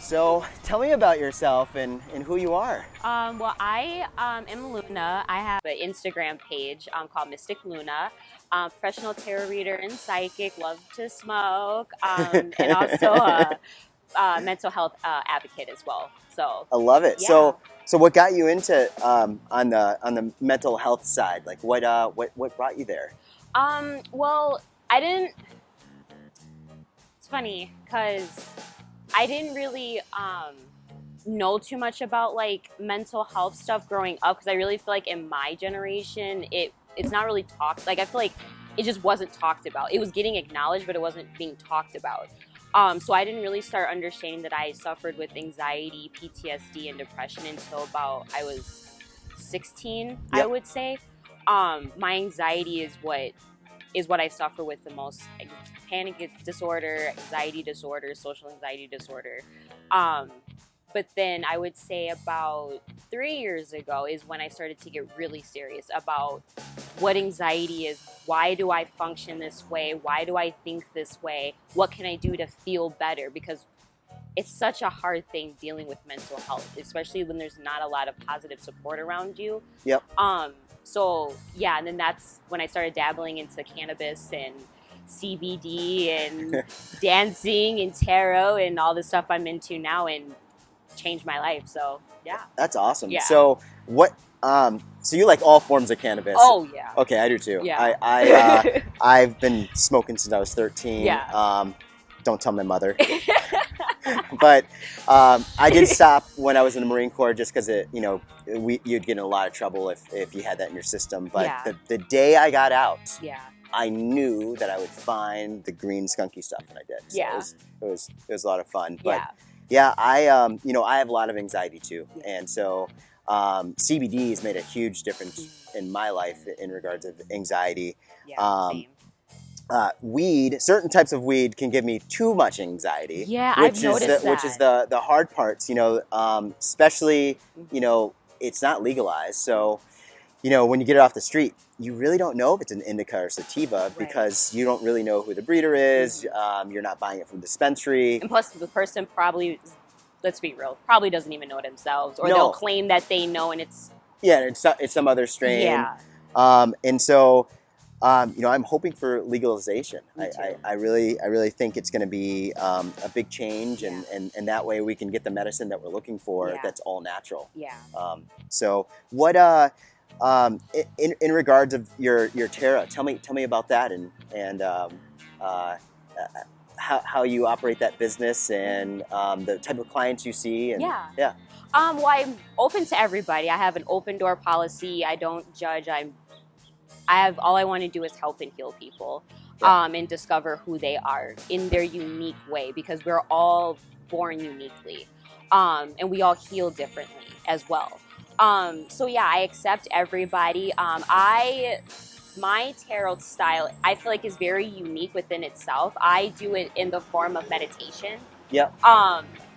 So tell me about yourself and who you are. Well, I am Luna. I have an Instagram page called Mystic Luna. Professional tarot reader and psychic, love to smoke, and also a mental health advocate as well. So, I love it. yeah. So what got you into on the mental health side? Like what brought you there? Well, I didn't. It's funny because I didn't really know too much about like mental health stuff growing up, because I really feel like in my generation it's not really talked. Like I feel like it just wasn't talked about. It was getting acknowledged, but it wasn't being talked about. So I didn't really start understanding that I suffered with anxiety, PTSD, and depression until about I was 16. Yep. I would say. My anxiety is what I suffer with the most. Like, panic disorder, anxiety disorder, social anxiety disorder. But then I would say about 3 years ago is when I started to get really serious about what anxiety is. Why do I function this way? Why do I think this way? What can I do to feel better? Because it's such a hard thing dealing with mental health, especially when there's not a lot of positive support around you. Yep. So yeah, and then that's when I started dabbling into cannabis and CBD and dancing and tarot and all the stuff I'm into now, and changed my life. So yeah, that's awesome. Yeah. So what? So you like all forms of cannabis? Oh yeah. Okay, I do too. Yeah. I've been smoking since I was 13. Yeah. Don't tell my mother. But I did stop when I was in the Marine Corps, just because you'd get in a lot of trouble if you had that in your system. But Yeah. the day I got out, Yeah. I knew that I would find the green skunky stuff, and I did. So Yeah. it was a lot of fun. But Yeah. I have a lot of anxiety too, and so CBD has made a huge difference in my life in regards of anxiety. Yeah. Same. Weed, certain types of weed can give me too much anxiety. Yeah, I've noticed that. Which is the hard parts, especially, it's not legalized. So, when you get it off the street, you really don't know if it's an indica or sativa, because you don't really know who the breeder is. Mm-hmm. You're not buying it from a dispensary. And plus the person probably, let's be real, probably doesn't even know it themselves, or they'll claim that they know, and it's... Yeah, it's some other strain. Yeah. And so... I'm hoping for legalization. I really think it's going to be a big change, and that way we can get the medicine that we're looking for. Yeah. That's all natural. Yeah. So what in regards of your tarot, tell me about that, and how you operate that business, and the type of clients you see. And yeah. Well, I'm open to everybody. I have an open door policy. I don't judge. All I want to do is help and heal people, and discover who they are in their unique way, because we're all born uniquely, and we all heal differently as well. So yeah, I accept everybody. My tarot style, I feel like, is very unique within itself. I do it in the form of meditation. Yeah.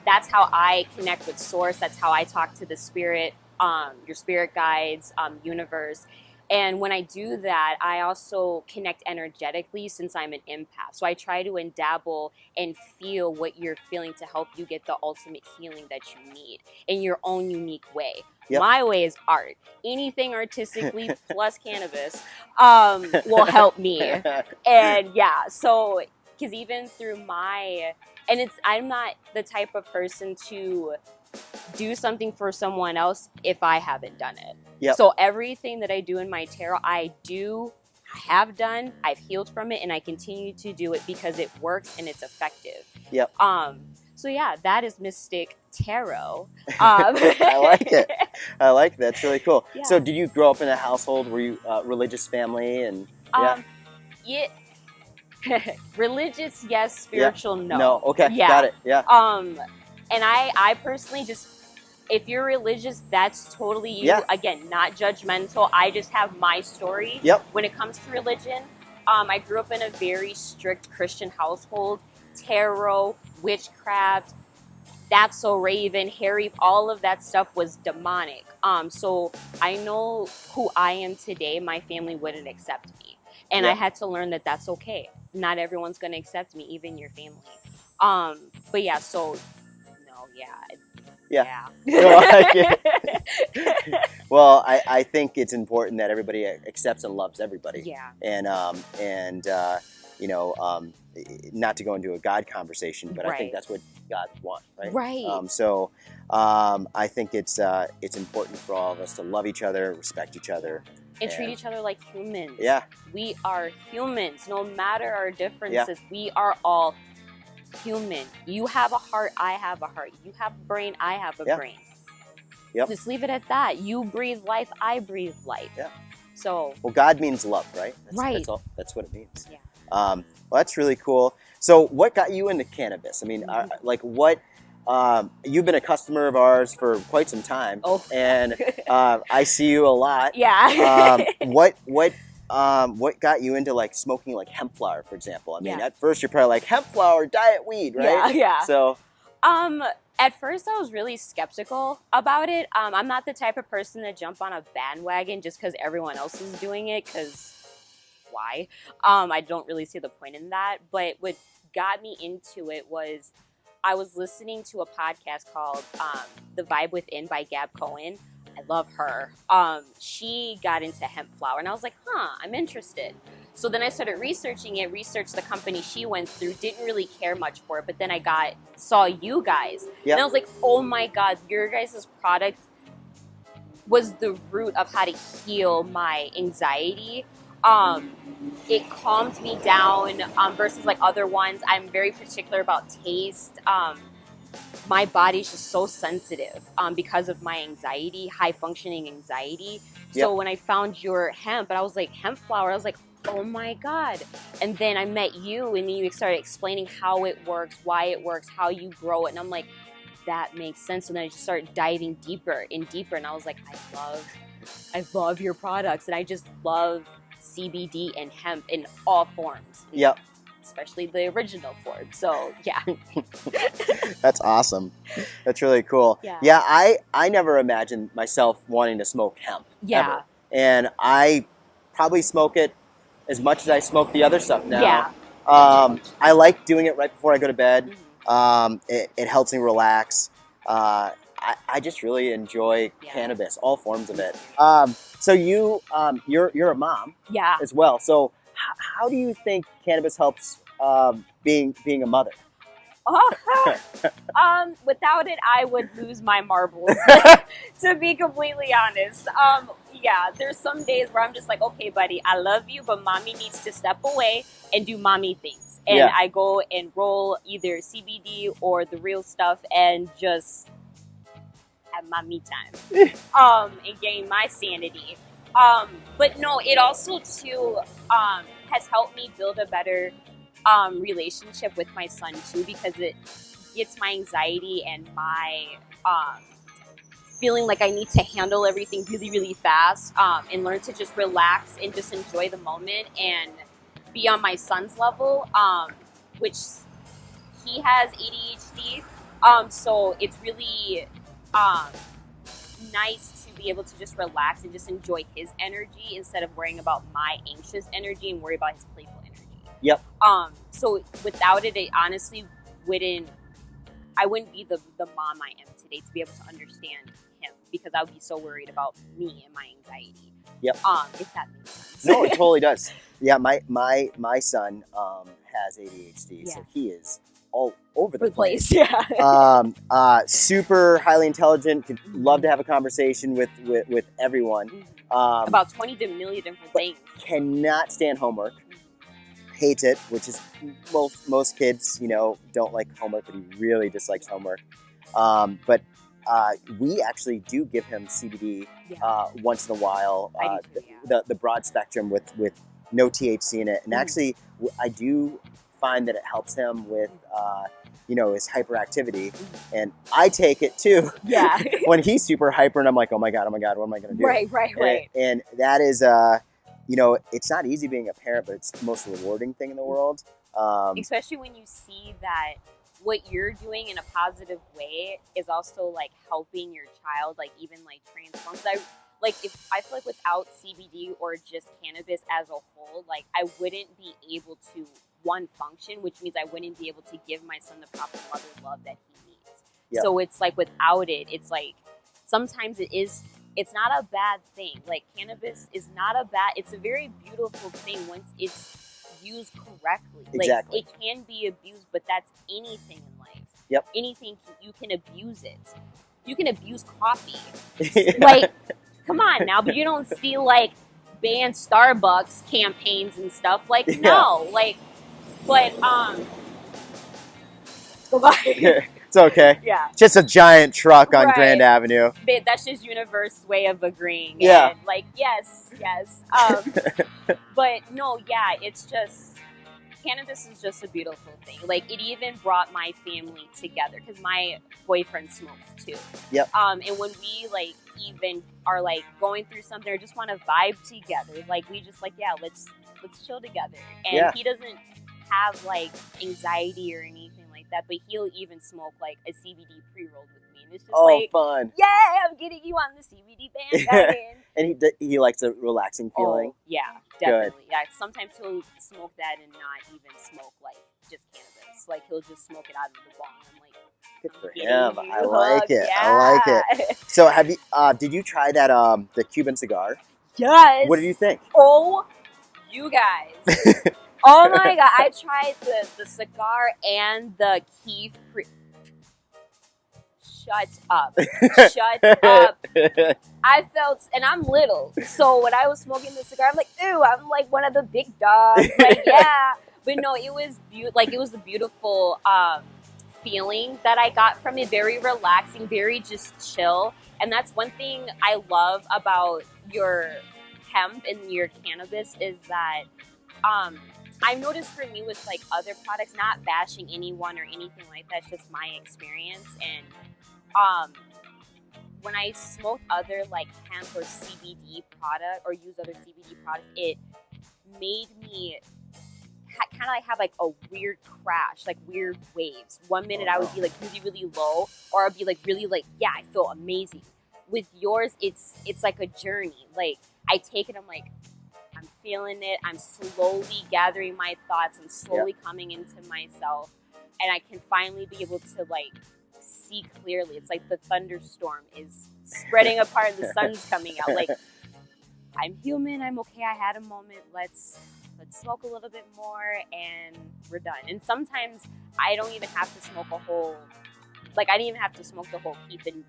That's how I connect with source. That's how I talk to the spirit, your spirit guides, universe. And when I do that, I also connect energetically, since I'm an empath. So I try to dabble and feel what you're feeling to help you get the ultimate healing that you need in your own unique way. Yep. My way is art. Anything artistically plus cannabis will help me. And yeah, so because even through I'm not the type of person to do something for someone else if I haven't done it. Yep. So everything that I do in my tarot, I have done, I've healed from it, and I continue to do it because it works and it's effective. Yep. So yeah, that is Mystic Tarot. I like it. I like that. It's really cool. Yeah. So did you grow up in a household? Were you religious family? And yeah. Religious, yes. Spiritual, no. No. Okay. Yeah. Got it. Yeah. And I personally if you're religious, that's totally you. Yeah. Again, not judgmental. I just have my story. Yep. When it comes to religion, I grew up in a very strict Christian household. Tarot, witchcraft, That's So Raven, Harry, all of that stuff was demonic. So I know who I am today. My family wouldn't accept me. And I had to learn that that's okay. Not everyone's going to accept me, even your family. But yeah, so... Yeah. Well, I think it's important that everybody accepts and loves everybody. Yeah. And not to go into a God conversation, but I think that's what God wants, right? Right. So I think it's important for all of us to love each other, respect each other, and treat each other like humans. Yeah. We are humans, no matter our differences. Yeah. We are all human. You have a heart, I have a heart. You have a brain, I have a brain. Yep. Just leave it at that. You breathe life, I breathe life. Yeah. So. Well, God means love, right? Right. That's what it means. Yeah. Well, that's really cool. So, what got you into cannabis? I mean, what? You've been a customer of ours for quite some time, and I see you a lot. Yeah. What got you into like smoking like hemp flower, for example? I mean, at first you're probably like hemp flower, diet weed, right? Yeah. So, at first I was really skeptical about it. I'm not the type of person to jump on a bandwagon just because everyone else is doing it. Because why? I don't really see the point in that. But what got me into it was I was listening to a podcast called The Vibe Within by Gab Cohen. I love her. She got into hemp flower, and I was like, I'm interested. So then I started researching it, researched the company she went through, didn't really care much for it, but then I saw you guys. Yep. And I was like, oh my God, your guys' product was the root of how to heal my anxiety. It calmed me down versus like other ones. I'm very particular about taste. My body's just so sensitive because of my anxiety, high functioning anxiety. So when I found your hemp, and I was like, hemp flower, I was like, oh my God. And then I met you, and you started explaining how it works, why it works, how you grow it. And I'm like, that makes sense. And then I just started diving deeper and deeper. And I was like, I love your products. And I just love CBD and hemp in all forms. Yep. Especially the original form. So, yeah. That's awesome. That's really cool. Yeah, I never imagined myself wanting to smoke hemp. Yeah. Ever. And I probably smoke it as much as I smoke the other stuff now. Yeah. I like doing it right before I go to bed. It helps me relax. I just really enjoy cannabis, all forms of it. So you're a mom as well. So how do you think cannabis helps being a mother? Without it, I would lose my marbles, to be completely honest. There's some days where I'm just like, okay, buddy, I love you, but mommy needs to step away and do mommy things. And I go and roll either CBD or the real stuff and just have my me time and gain my sanity. But no, it also too has helped me build a better relationship with my son too, because it gets my anxiety and my feeling like I need to handle everything really, really fast and learn to just relax and just enjoy the moment and be on my son's level, which he has ADHD. So it's really nice to be able to just relax and just enjoy his energy instead of worrying about my anxious energy and worry about his playful energy. Yep. So without it, I honestly I wouldn't be the mom I am today to be able to understand him, because I would be so worried about me and my anxiety. Yep. If that makes sense. No, it totally does. Yeah, my son has ADHD, so he is all over the place. Yeah. Super highly intelligent, could love to have a conversation with everyone. About 20 million different things. Cannot stand homework. Hates it, which is most kids, don't like homework, but he really dislikes homework. But we actually do give him CBD once in a while, the broad spectrum with no THC in it. And actually, I do find that it helps him with, his hyperactivity. And I take it too. Yeah. When he's super hyper and I'm like, oh my God, what am I going to do? Right. And that is, it's not easy being a parent, but it's the most rewarding thing in the world. Especially when you see that what you're doing in a positive way is also like helping your child, like even like transform. I feel like without CBD or just cannabis as a whole, like I wouldn't be able to function, which means I wouldn't be able to give my son the proper mother love that he needs. Yep. So it's like without it, it's like sometimes it's not a bad thing. Like cannabis is not a bad, it's a very beautiful thing once it's used correctly. Exactly. Like it can be abused, but that's anything in life. Yep. Anything, you can abuse it. You can abuse coffee. Yeah. Like, come on now, but you don't see like ban Starbucks campaigns and stuff. Like, no, like, but go by. It's okay. Yeah. Just a giant truck on Right. Grand Avenue. But that's just universe way of agreeing. Yeah. And like, yes. But no, yeah, it's just, cannabis is just a beautiful thing. Like, it even brought my family together because my boyfriend smokes too. Yep. And when we like even are like going through something or just want to vibe together, like we just like, yeah, let's chill together. And Yeah. he doesn't have like anxiety or anything like that, but he'll even smoke like a CBD pre-roll with me, and it's just like, fun. yeah, I'm getting you on the CBD bandwagon. And he likes a relaxing feeling. Oh, yeah, definitely. Yeah, sometimes he'll smoke that and not even smoke like just cannabis. Like he'll just smoke it out of the bong. I'm like, Good for getting him. you I like hooked. it. Yeah. I like it. So have you? Did you try that? The Cuban cigar. Yes. What did you think? Oh, you guys. Oh my god! I tried the cigar and the kief. Shut up. Shut up. I felt, and I'm little, so when I was smoking the cigar, I'm like, ew, I'm like one of the big dogs. Like, yeah. But no, it was it was a beautiful feeling that I got from it. Very relaxing, very just chill. And that's one thing I love about your hemp and your cannabis is that I've noticed for me with like other products, not bashing anyone or anything like that, it's just my experience. And when I smoke other like hemp or CBD product or use other CBD products, it made me kind of like have like a weird crash, like weird waves. One minute I would be like really, really low, or I'd be like really like, yeah, I feel amazing. With yours, it's like a journey. Like I take it, I'm like, I'm feeling it. I'm slowly gathering my thoughts and slowly coming into myself, and I can finally be able to like see clearly. It's like the thunderstorm is spreading apart and the sun's coming out. Like, I'm human, I'm okay, I had a moment, let's smoke a little bit more and we're done. And sometimes I don't even have to smoke a whole, like I didn't even have to smoke the whole kief. And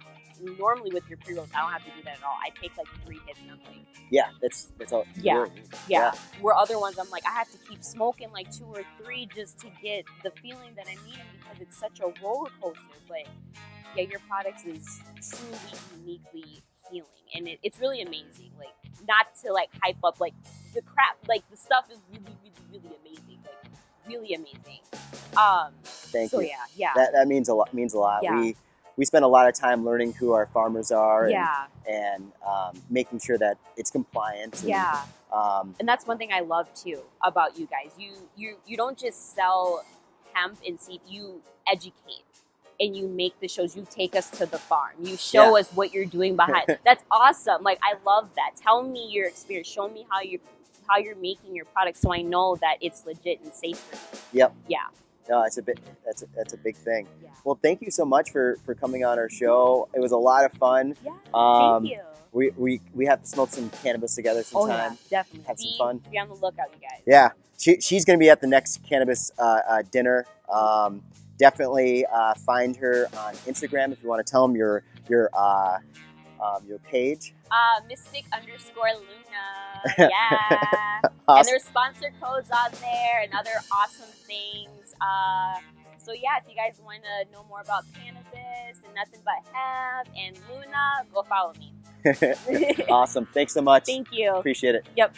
normally with your pre-rolls, I don't have to do that at all. I take like 3 hits and I'm like, yeah, that's all. Yeah. Where other ones I'm like, I have to keep smoking like 2 or 3 just to get the feeling that I'm needing because it's such a roller coaster. But yeah, your products is truly uniquely healing, and it's really amazing. Like, not to like hype up like the crap, like the stuff is really, really, really amazing. Like really amazing. Thank you. Yeah. That means a lot. Means a lot. Yeah. We spend a lot of time learning who our farmers are. Yeah. And making sure that it's compliant. And, Yeah. And that's one thing I love too about you guys. You don't just sell hemp and seed. You educate. And you make the shows. You take us to the farm. You show us what you're doing behind. That's awesome. Like, I love that. Tell me your experience. Show me how you're making your product, so I know that it's legit and safe for me. Yep. Yeah. No, that's a big thing. Yeah. Well, thank you so much for coming on our show. It was a lot of fun. Yeah. Thank you. We have to smoke some cannabis together sometime. Oh yeah, definitely. Have some fun. Be on the lookout, you guys. Yeah. She's going to be at the next cannabis dinner. Definitely find her on Instagram if you want to tell them your page. Mystic_Luna. Yeah. Awesome. And there's sponsor codes on there and other awesome things. So yeah, if you guys want to know more about cannabis and nothing but hemp and Luna, go follow me. Awesome. Thanks so much. Thank you. Appreciate it. Yep.